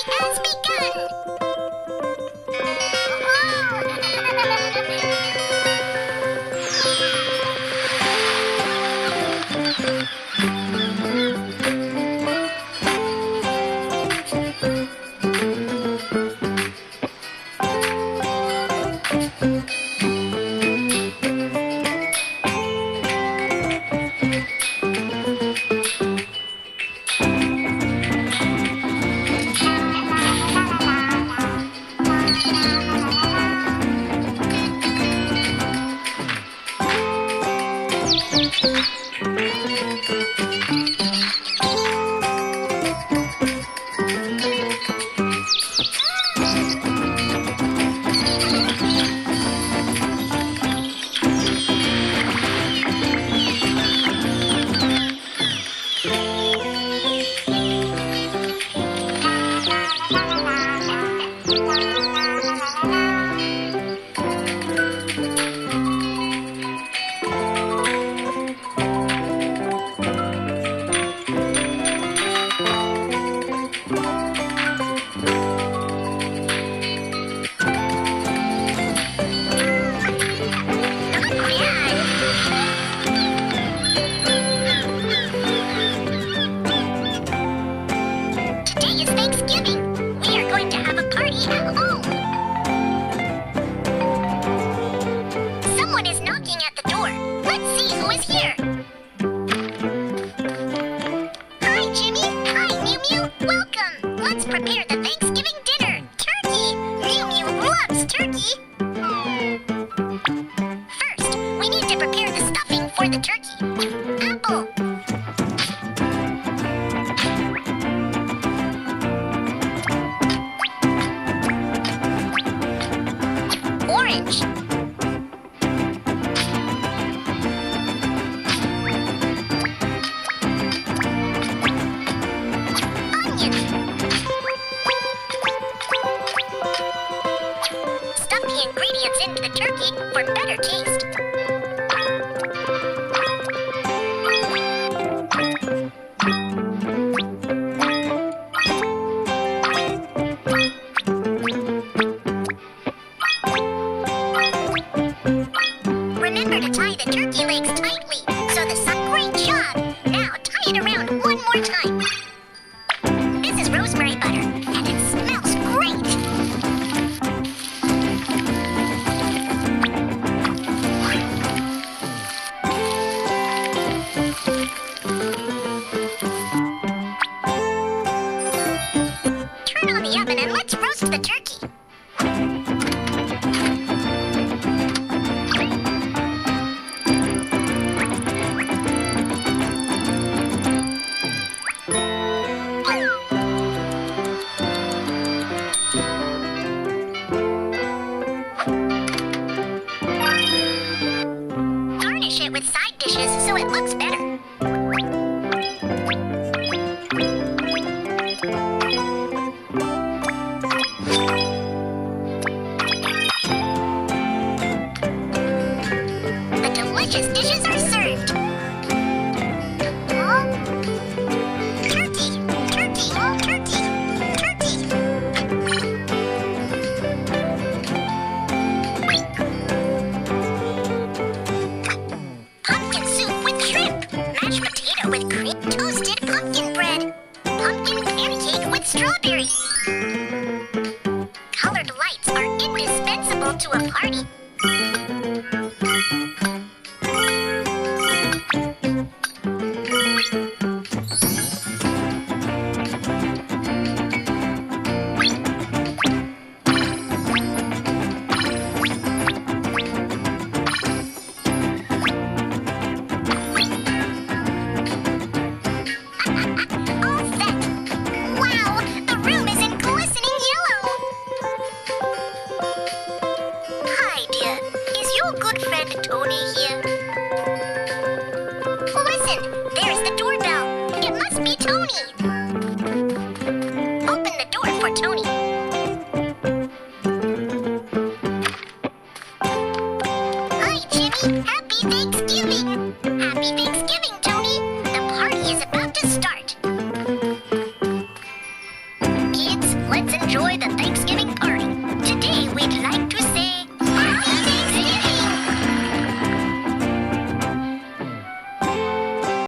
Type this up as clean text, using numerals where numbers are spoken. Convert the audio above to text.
has begun! Today is Thanksgiving. We are going to have a party at home. Someone is knocking at the door. Let's see who is here. Hi, Jimmy. Hi, Mew Mew. Welcome. Let's prepare the Thanksgiving dinner. Turkey. Mew Mew loves turkey. First, we need to prepare the stuffing for the turkey. Apple. Orange. Onion. Stuff the ingredients into the turkey for better taste. Remember to tie the turkey legs tightly. So the sun, great job. Now tie it around one more time. This is rosemary butter, and it smells great. Turn on the oven and let's roast the turkey. Garnish it with side dishes so it looks better. The delicious dishes are served. Turkey, turkey, turkey, turkey. Pumpkin soup with shrimp, mashed potato with cream, toasted pumpkin bread, pumpkin pancake with strawberry. Colored lights are indispensable to a party. All set. Wow, the room is in glistening yellow. Hi, dear. enjoy the Thnkx